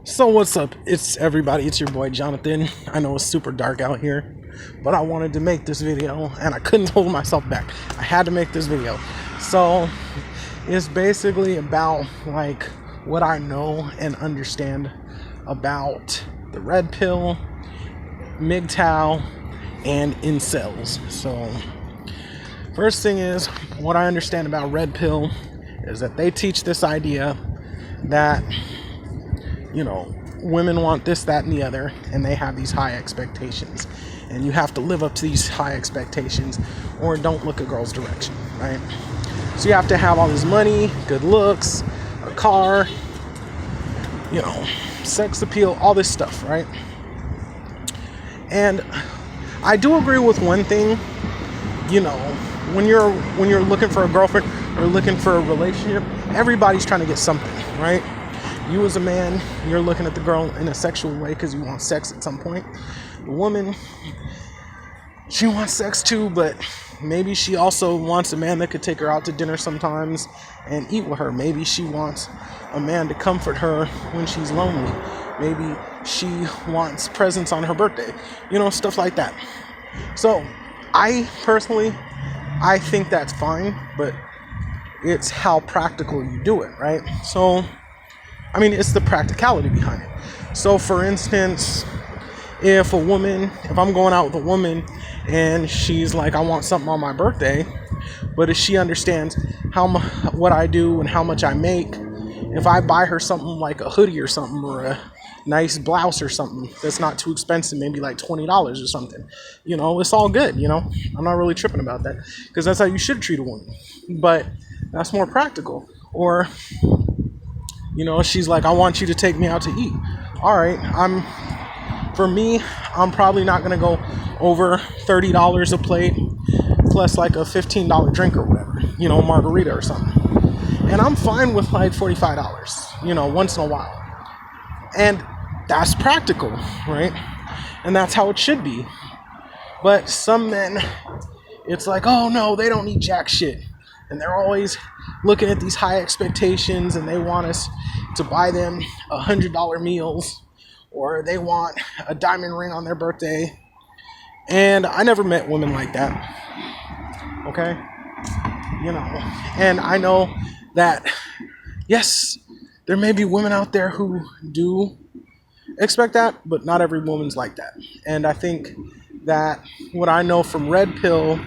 So what's up? It's everybody. It's your boy Jonathan. I know it's super dark out here, but I wanted to make this video and I couldn't hold myself back. I had to make this video. So it's basically about like what I know and understand about the red pill, mgtow, and incels. So first thing is, what I understand about red pill is that they teach this idea that women want this, that, and the other, and they have these high expectations. And you have to live up to these high expectations or don't look a girl's direction, right? So you have to have all this money, good looks, a car, sex appeal, all this stuff, right? And I do agree with one thing, when you're looking for a girlfriend or looking for a relationship, everybody's trying to get something, right? You as a man, you're looking at the girl in a sexual way because you want sex at some point. The woman, she wants sex too, but maybe she also wants a man that could take her out to dinner sometimes and eat with her. Maybe she wants a man to comfort her when she's lonely. Maybe she wants presents on her birthday. Stuff like that. So I think that's fine, but it's how practical you do it, right? So it's the practicality behind it. So for instance, if I'm going out with a woman and she's like, I want something on my birthday, but if she understands what I do and how much I make, if I buy her something like a hoodie or something, or a nice blouse or something that's not too expensive, maybe like $20 or something, it's all good. I'm not really tripping about that because that's how you should treat a woman, but that's more practical. Or she's like, I want you to take me out to eat. All right, I'm probably not gonna go over $30 a plate plus like a $15 drink or whatever, margarita or something. And I'm fine with like $45, once in a while. And that's practical, right? And that's how it should be. But some men, it's like, oh no, they don't need jack shit. And they're always looking at these high expectations and they want us to buy them $100 meals, or they want a diamond ring on their birthday. And I never met women like that. Okay? And I know that, yes, there may be women out there who do expect that, but not every woman's like that. And I think that what I know from red pill,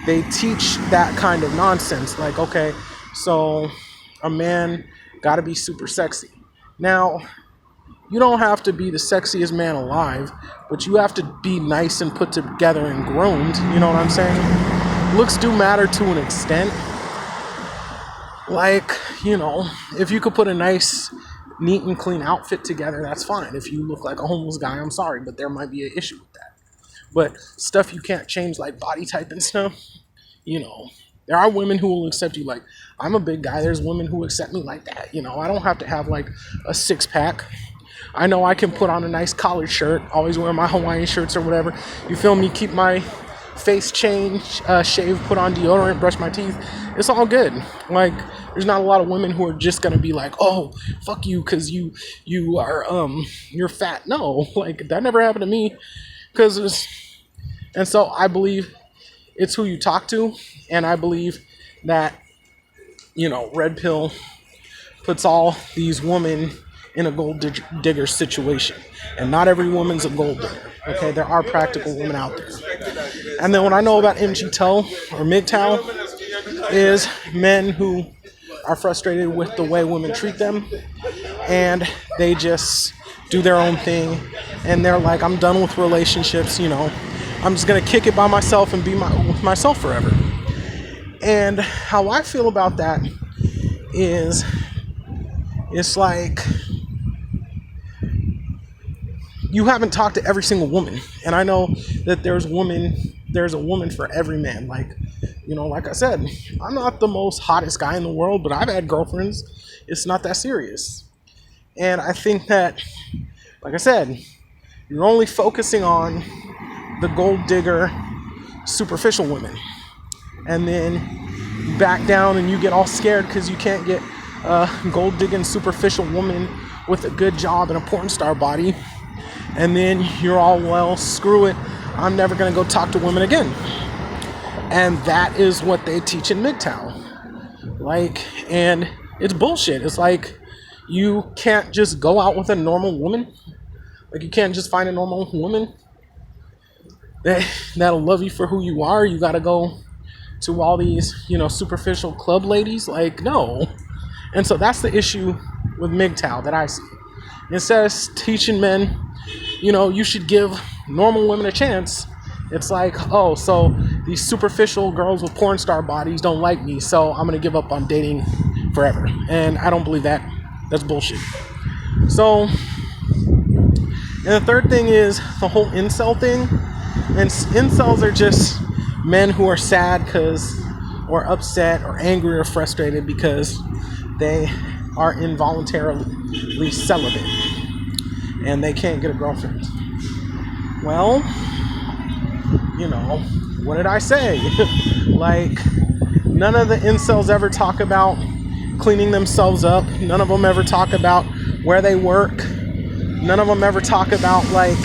they teach that kind of nonsense. Like, okay, so a man got to be super sexy. Now, you don't have to be the sexiest man alive, but you have to be nice and put together and groomed. You know what I'm saying? Looks do matter to an extent. Like, if you could put a nice, neat and clean outfit together, that's fine. If you look like a homeless guy, I'm sorry, but there might be an issue with that. But stuff you can't change, like body type and stuff, there are women who will accept you like, I'm a big guy. There's women who accept me like that. I don't have to have like a six pack. I know I can put on a nice collared shirt, always wear my Hawaiian shirts or whatever. You feel me? Keep my face shave, put on deodorant, brush my teeth. It's all good. Like, there's not a lot of women who are just gonna be like, oh, fuck you, cause you are you're fat. No, like that never happened to me. And so I believe it's who you talk to, and I believe that red pill puts all these women in a gold digger situation, and not every woman's a gold digger. Okay, there are practical women out there. And then what I know about mgtow or mgtow is men who are frustrated with the way women treat them, and they just do their own thing, and they're like, I'm done with relationships, I'm just gonna kick it by myself and be with myself forever. And how I feel about that is, it's like, you haven't talked to every single woman. And I know that there's a woman for every man. Like, like I said, I'm not the most hottest guy in the world, but I've had girlfriends. It's not that serious. And I think that, like I said, you're only focusing on the gold digger, superficial women. And then you back down and you get all scared because you can't get gold digging superficial woman with a good job and a porn star body, and then you're all, well, screw it, I'm never gonna go talk to women again. And that is what they teach in mgtow. Like, and it's bullshit. It's like, you can't just go out with a normal woman. Like, you can't just find a normal woman that'll love you for who you are. You gotta go to all these, superficial club ladies. Like, no. And so that's the issue with mgtow that I see. Instead of teaching men, you should give normal women a chance, it's like, oh, so these superficial girls with porn star bodies don't like me, so I'm gonna give up on dating forever. And I don't believe that. That's bullshit. So, and the third thing is the whole incel thing. And incels are just men who are sad or upset or angry or frustrated because they are involuntarily celibate and they can't get a girlfriend. Well, what did I say? Like, none of the incels ever talk about cleaning themselves up. None of them ever talk about where they work. None of them ever talk about, like,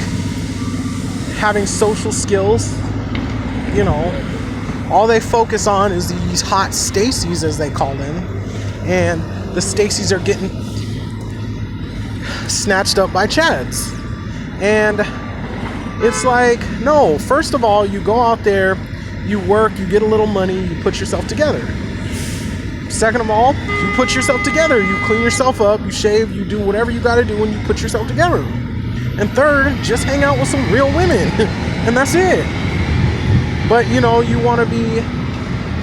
having social skills. All they focus on is these hot Stacies, as they call them. And the Stacies are getting snatched up by Chads. And it's like, no, first of all, you go out there, you work, you get a little money, you put yourself together. Second of all, you put yourself together, you clean yourself up, you shave, you do whatever you gotta do when you put yourself together. And third, just hang out with some real women. And that's it. But, you want to be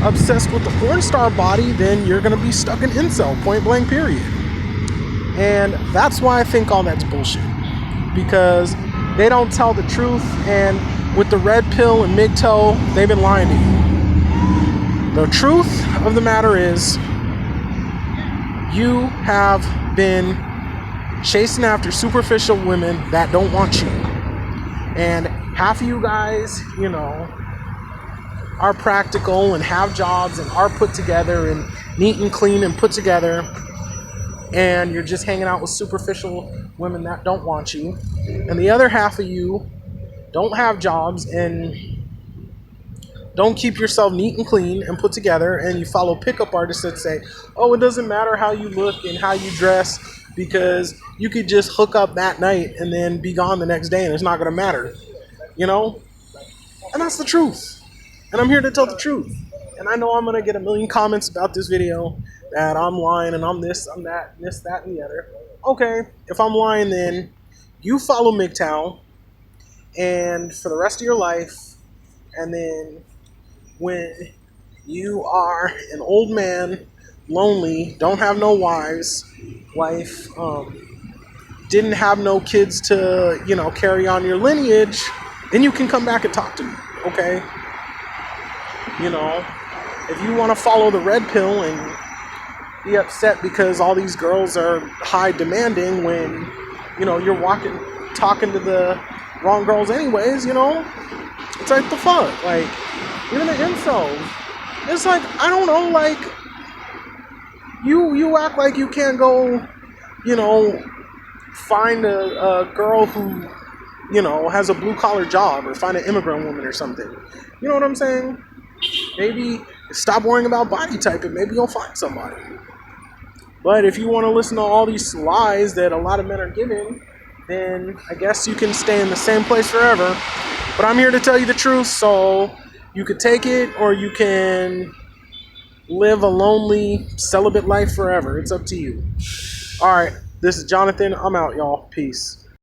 obsessed with the porn star body, then you're going to be stuck in incel, point blank, period. And that's why I think all that's bullshit. Because they don't tell the truth, and with the red pill and mgtow, they've been lying to you. The truth of the matter is, you have been chasing after superficial women that don't want you. And half of you guys, are practical and have jobs and are put together and neat and clean and put together, and you're just hanging out with superficial women that don't want you. And the other half of you don't have jobs and don't keep yourself neat and clean and put together, and you follow pickup artists that say, oh, it doesn't matter how you look and how you dress, because you could just hook up that night and then be gone the next day and it's not going to matter. And that's the truth. And I'm here to tell the truth. And I know I'm going to get a million comments about this video that I'm lying and I'm this, I'm that, and this, that, and the other. Okay, if I'm lying, then you follow mgtow and for the rest of your life, and then when you are an old man, lonely, don't have no wife, didn't have no kids to, carry on your lineage, then you can come back and talk to me, okay? If you want to follow the red pill and be upset because all these girls are high demanding when, you're talking to the wrong girls anyways, it's like, the fuck? Like, even the incels, it's like, I don't know, like, you act like you can't go, find a girl who, has a blue-collar job, or find an immigrant woman or something. You know what I'm saying? Maybe stop worrying about body type and maybe you'll find somebody. But if you want to listen to all these lies that a lot of men are giving, then I guess you can stay in the same place forever. But I'm here to tell you the truth, so you could take it or you can live a lonely, celibate life forever. It's up to you. Alright, this is Jonathan. I'm out, y'all. Peace.